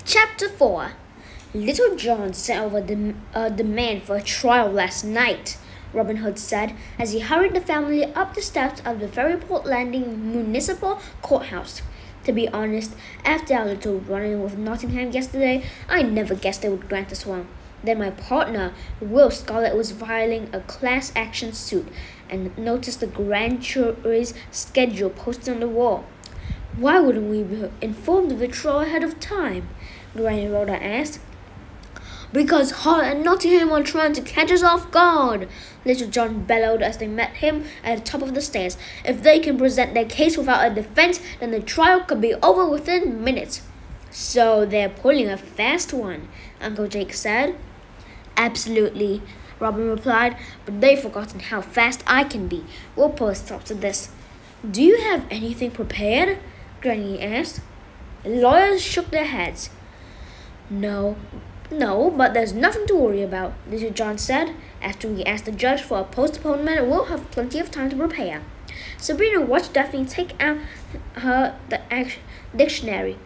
Chapter 4. Little John sent over a demand for a trial last night, Robin Hood said as he hurried the family up the steps of the Ferryport Landing Municipal Courthouse. To be honest, after our little run-in with Nottingham yesterday, I never guessed they would grant us one. Then my partner, Will Scarlet, was filing a class action suit and noticed the grand jury's schedule posted on the wall. Why wouldn't we be informed of the trial ahead of time? Granny Rhoda asked. Because Hart and Nottingham are trying to catch us off guard, Little John bellowed as they met him at the top of the stairs. If they can present their case without a defense, then the trial could be over within minutes. So they're pulling a fast one, Uncle Jake said. Absolutely, Robin replied, but they've forgotten how fast I can be. We'll put a stop to this. Do you have anything prepared? Granny asked. The lawyers shook their heads. No, but there's nothing to worry about, Little John said. After we ask the judge for a postponement, we'll have plenty of time to prepare. Sabrina watched Daphne take out her dictionary.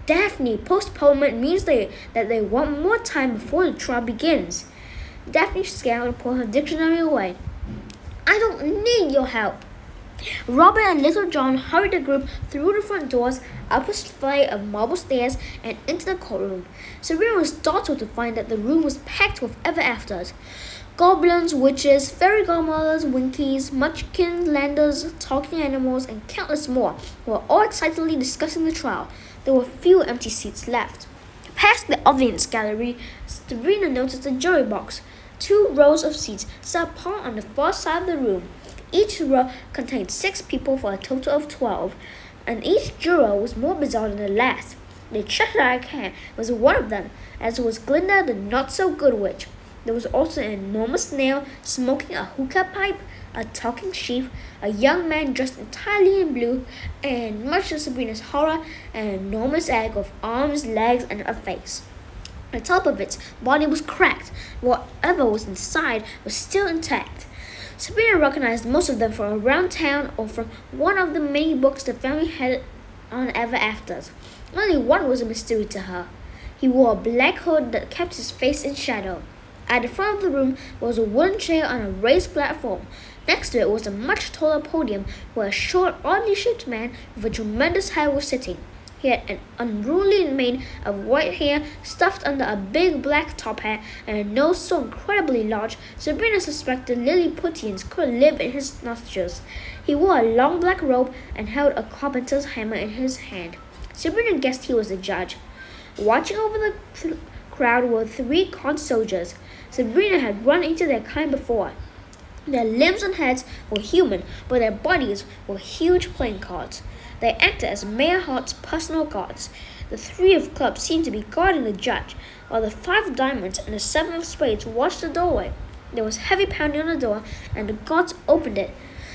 Daphne, postponement means that they want more time before the trial begins. Daphne scowled and pulled her dictionary away. I don't need your help. Robin and Little John hurried the group through the front doors, up a flight of marble stairs, and into the courtroom. Sabrina was startled to find that the room was packed with ever-afters. Goblins, witches, fairy godmothers, winkies, munchkins, landers, talking animals, and countless more were all excitedly discussing the trial. There were few empty seats left. Past the audience gallery, Sabrina noticed a jury box. 2 rows of seats sat apart on the far side of the room. Each row contained 6 people for a total of 12, and each juror was more bizarre than the last. The Cheshire Cat was one of them, as was Glinda the not-so-good witch. There was also an enormous snail smoking a hookah pipe, a talking sheep, a young man dressed entirely in blue, and, much to Sabrina's horror, an enormous egg with arms, legs, and a face. The top of its body was cracked. Whatever was inside was still intact. Sabrina recognized most of them from around town or from one of the many books the family had on ever-afters. Only one was a mystery to her. He wore a black hood that kept his face in shadow. At the front of the room was a wooden chair on a raised platform. Next to it was a much taller podium where a short, oddly shaped man with a tremendous head was sitting. He had an unruly mane of white hair stuffed under a big black top hat and a nose so incredibly large, Sabrina suspected Lilliputians could live in his nostrils. He wore a long black robe and held a carpenter's hammer in his hand. Sabrina guessed he was the judge. Watching over the crowd were 3 cod soldiers. Sabrina had run into their kind before. Their limbs and heads were human, but their bodies were huge playing cards. They acted as Mayor Hart's personal guards. The 3 of clubs seemed to be guarding the judge, while the 5 of diamonds and the 7 of spades watched the doorway. There was heavy pounding on the door, and the guards opened it.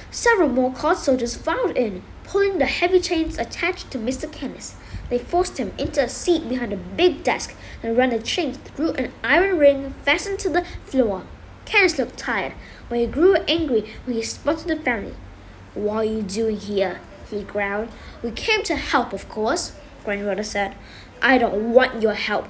Several more card soldiers filed in, pulling the heavy chains attached to Mr. Kenneth. They forced him into a seat behind a big desk and ran the chains through an iron ring fastened to the floor. Kenneth looked tired, but he grew angry when he spotted the family. What are you doing here? He growled. We came to help, of course, Granny Rhoda said. I don't want your help.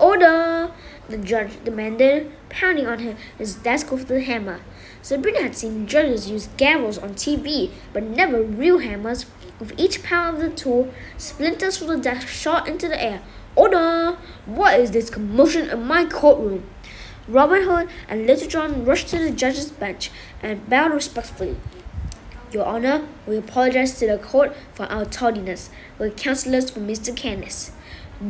Order! The judge demanded, pounding on his desk with the hammer. Sabrina had seen judges use gavels on TV, but never real hammers. With each pound of the tool, splinters from the desk shot into the air. Order! What is this commotion in my courtroom? Robin Hood and Little John rushed to the judge's bench and bowed respectfully. Your Honor, we apologize to the court for our tardiness. We're counselors for Mr. Kenneth.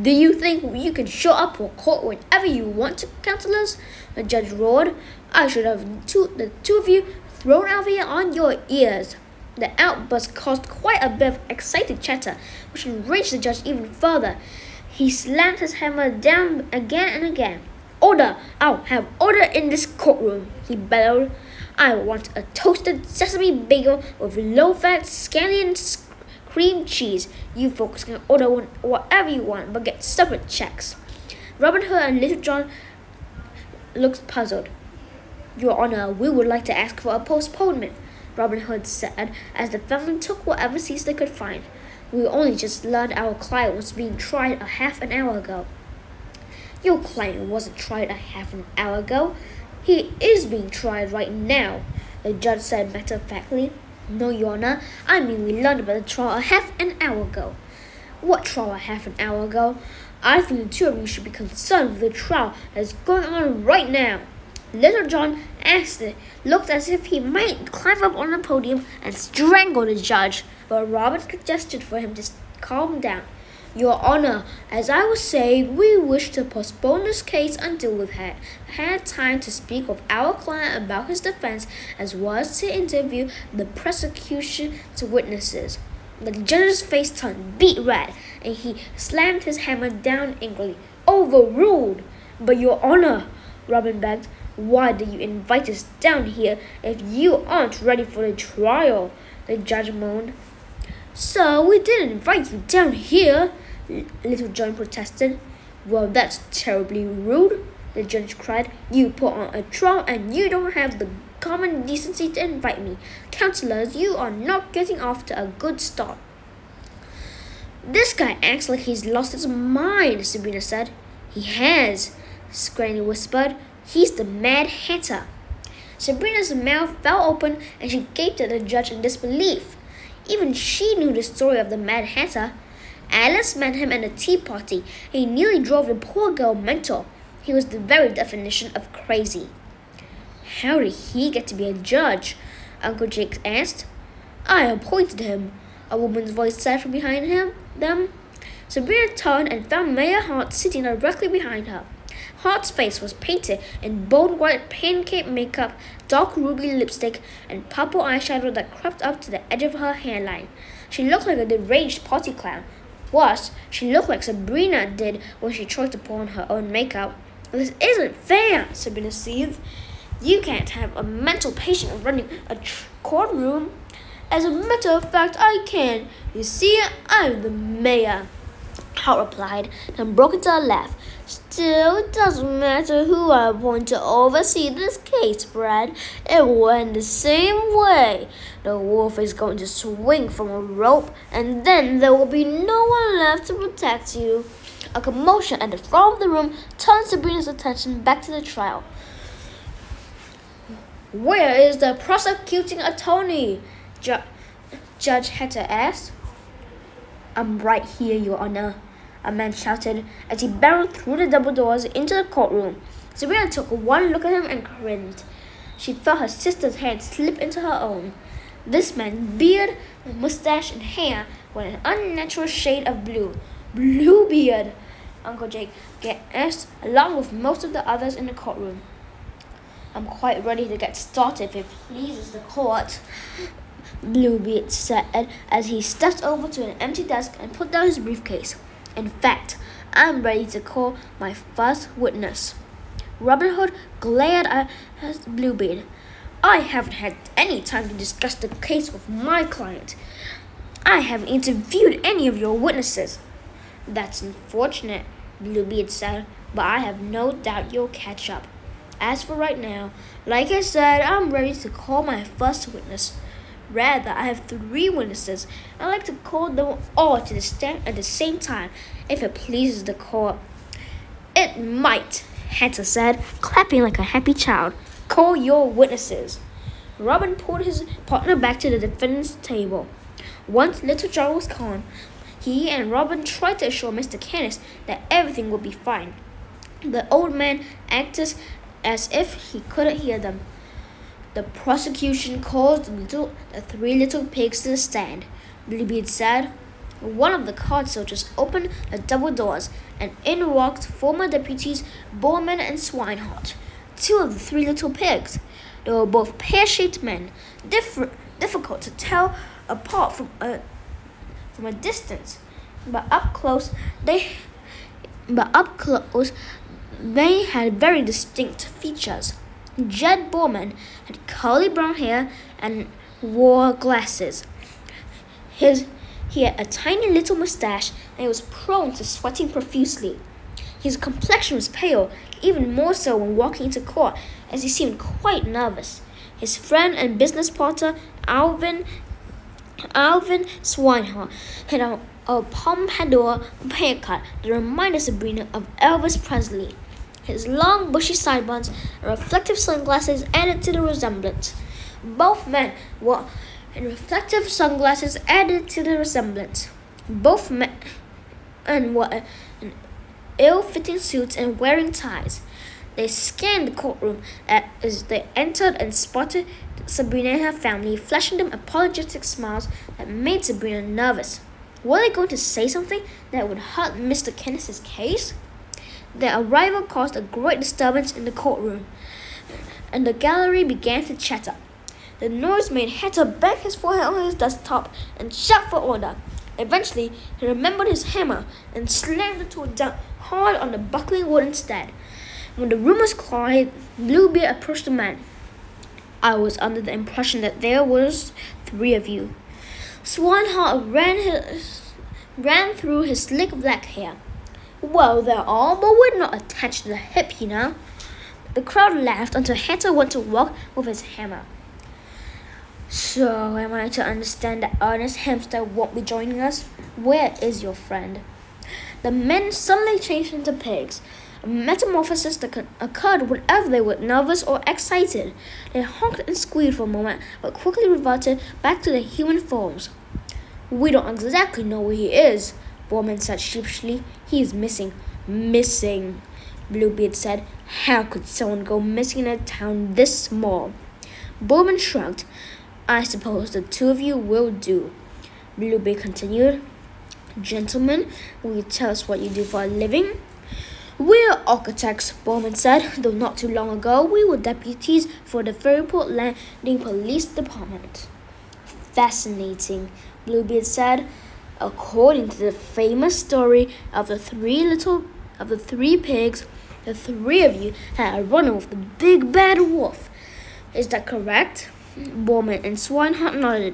Do you think you can show up for court whenever you want to, counselors? The judge roared. I should have the 2 of you thrown out here on your ears. The outburst caused quite a bit of excited chatter, which enraged the judge even further. He slammed his hammer down again and again. Order! I'll have order in this courtroom, he bellowed. I want a toasted sesame bagel with low-fat scallion cream cheese. You folks can order whatever you want, but get separate checks. Robin Hood and Little John looked puzzled. Your Honor, we would like to ask for a postponement, Robin Hood said, as the family took whatever seats they could find. We only just learned our client was being tried a half an hour ago." "Your client wasn't tried a half an hour ago. He is being tried right now," the judge said matter-of-factly. "No, Your Honor. I mean we learned about the trial a half an hour ago." "What trial a half an hour ago?" "I think the two of you should be concerned with the trial that is going on right now." Little John looked as if he might climb up on the podium and strangle the judge, but Robert gestured for him to calm down. "Your Honor, as I was saying, we wish to postpone this case until we've had time to speak with our client about his defense as well as to interview the prosecution's witnesses." The judge's face turned beet red, and he slammed his hammer down angrily. "Overruled!" "But Your Honor," Robin begged, "why did you invite us down here if you aren't ready for the trial?" the judge moaned. "So we didn't invite you down here," Little John protested. "Well, that's terribly rude," the judge cried. "You put on a trial and you don't have the common decency to invite me. Counselors, you are not getting off to a good start." "This guy acts like he's lost his mind," Sabrina said. "He has," Granny whispered. "He's the Mad Hatter." Sabrina's mouth fell open and she gaped at the judge in disbelief. Even she knew the story of the Mad Hatter. Alice met him at a tea party and he nearly drove the poor girl mental. He was the very definition of crazy. "How did he get to be a judge?" Uncle Jake asked. "I appointed him," a woman's voice said from behind them. Sabrina turned and found Mayor Hart sitting directly behind her. Hart's face was painted in bold white pancake makeup, dark ruby lipstick, and purple eyeshadow that crept up to the edge of her hairline. She looked like a deranged party clown. Worse, she looked like Sabrina did when she tried to put on her own makeup. "This isn't fair," Sabrina seethed. "You can't have a mental patient running a courtroom." "As a matter of fact, I can. You see, I'm the mayor," Hart replied, and broke into a laugh. "Still, it doesn't matter who I appoint to oversee this case, Brad. It will end the same way. The wolf is going to swing from a rope, and then there will be no one left to protect you." A commotion at the front of the room turned Sabrina's attention back to the trial. "Where is the prosecuting attorney?" Judge Hatter asked. "I'm right here, Your Honor," a man shouted as he barreled through the double doors into the courtroom. Sabrina took one look at him and cringed. She felt her sister's hand slip into her own. This man's beard, mustache, and hair were an unnatural shade of blue. "Bluebeard," Uncle Jake asked, along with most of the others in the courtroom. "I'm quite ready to get started if it pleases the court," Bluebeard said as he stepped over to an empty desk and put down his briefcase. "In fact, I'm ready to call my first witness." Robin Hood glared at Bluebeard. "I haven't had any time to discuss the case with my client. I haven't interviewed any of your witnesses." "That's unfortunate," Bluebeard said, "but I have no doubt you'll catch up. As for right now, like I said, I'm ready to call my first witness. Rather, I have 3 witnesses. I'd like to call them all to the stand at the same time, if it pleases the court." "It might," Hatter said, clapping like a happy child. "Call your witnesses." Robin pulled his partner back to the defendant's table. Once Little John was gone, he and Robin tried to assure Mr. Canis that everything would be fine. The old man acted as if he couldn't hear them. "The prosecution calls the 3 little pigs to the stand," Bluebeard said. One of the card soldiers opened the double doors, and in walked former deputies Bowman and Swinehart, 2 of the 3 little pigs. They were both pear-shaped men, difficult to tell apart from a distance, but up close they had very distinct features. Jed Bowman had curly brown hair and wore glasses. He had a tiny little mustache and he was prone to sweating profusely. His complexion was pale, even more so when walking into court, as he seemed quite nervous. His friend and business partner, Alvin Alvin Swinehart had a pompadour haircut that reminded Sabrina of Elvis Presley. His long, bushy sideburns and reflective sunglasses added to the resemblance. Both men wore reflective sunglasses added to the resemblance. Both men wore in ill-fitting suits and wearing ties. They scanned the courtroom as they entered and spotted Sabrina and her family, flashing them apologetic smiles that made Sabrina nervous. Were they going to say something that would hurt Mr. Kenneth's case? Their arrival caused a great disturbance in the courtroom, and the gallery began to chatter. The noise made Hector bang his forehead on his desktop and shout for order. Eventually, he remembered his hammer and slammed the tool down hard on the buckling wood instead. When the room was quiet, Bluebeard approached the man. "I was under the impression that there was 3 of you." Swinehart ran through his slick black hair. "Well, there are, but we're not attached to the hip, you know." The crowd laughed until Hector went to work with his hammer. "So, am I to understand that Ernest Hempstead won't be joining us? Where is your friend?" The men suddenly changed into pigs, a metamorphosis that occurred whenever they were nervous or excited. They honked and squealed for a moment, but quickly reverted back to their human forms. "We don't exactly know where he is," Borman said sheepishly. "He is missing." "Missing," Bluebeard said. "How could someone go missing in a town this small?" Borman shrugged. "I suppose the 2 of you will do," Bluebeard continued. "Gentlemen, will you tell us what you do for a living?" "We're architects," Bowman said, "though not too long ago we were deputies for the Ferryport Landing Police Department." "Fascinating," Bluebeard said. "According to the famous story of the 3 pigs, the 3 of you had a run with the big bad wolf. Is that correct?" Bowman and Swinehart nodded.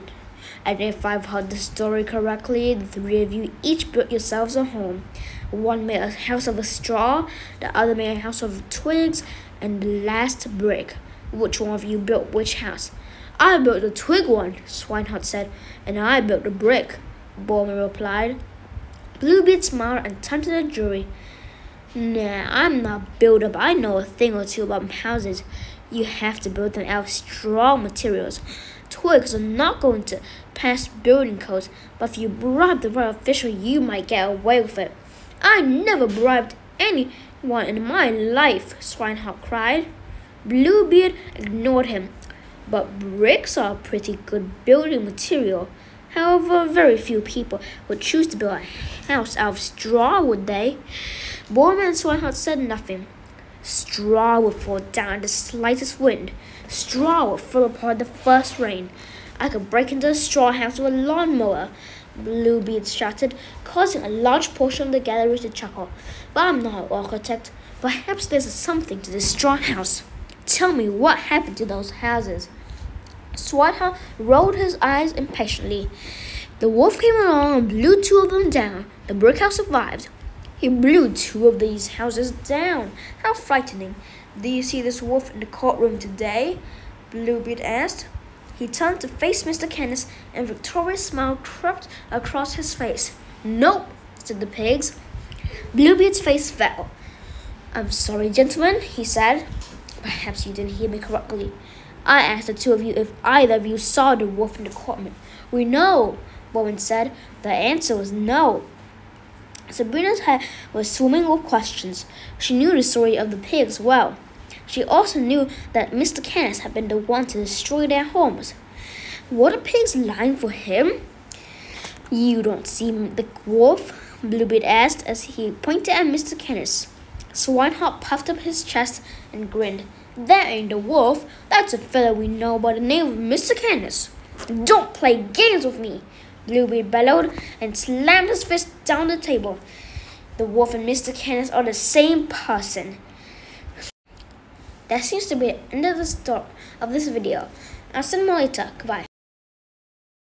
"And if I've heard the story correctly, the 3 of you each built yourselves a home. One made a house of straw, the other made a house of twigs, and the last brick. Which one of you built which house?" "I built the twig one," Swinehart said. "And I built the brick," Bowman replied. Bluebeard smiled and turned to the jury. "Nah, I'm not a builder, but I know a thing or two about houses. You have to build them out of strong materials. Twigs are not going to pass building codes, but if you bribe the right official, you might get away with it." "I never bribed anyone in my life," Swinehart cried. Bluebeard ignored him. "But bricks are a pretty good building material. However, very few people would choose to build a house out of straw, would they?" Borman and Swinehart said nothing. "Straw would fall down at the slightest wind. Straw would fall apart the first rain. I could break into a straw house with a lawnmower," Bluebeard shouted, causing a large portion of the gallery to chuckle. "But I'm not an architect. Perhaps there's something to this straw house. Tell me what happened to those houses." Swinehart rolled his eyes impatiently. "The wolf came along and blew 2 of them down. The brick house survived." "He blew 2 of these houses down. How frightening. Do you see this wolf in the courtroom today?" Bluebeard asked. He turned to face Mr. Kenneth, and a victorious smile crept across his face. "Nope," said the pigs. Bluebeard's face fell. "I'm sorry, gentlemen," he said. "Perhaps you didn't hear me correctly. I asked the 2 of you if either of you saw the wolf in the courtroom." "We know," Bowen said. The answer was no. Sabrina's head was swimming with questions. She knew the story of the pigs well. She also knew that Mr. Kenneth had been the one to destroy their homes. Were the pigs lying for him? "You don't see the wolf?" Bluebeard asked as he pointed at Mr. Kenneth. Swinehart puffed up his chest and grinned. "That ain't the wolf. That's a fellow we know by the name of Mr. Kenneth." "Don't play games with me," Bluebeard bellowed and slammed his fist down the table. "The wolf and Mr. Kenneth are the same person." That seems to be the end of the story of this video. I'll see you later. Goodbye.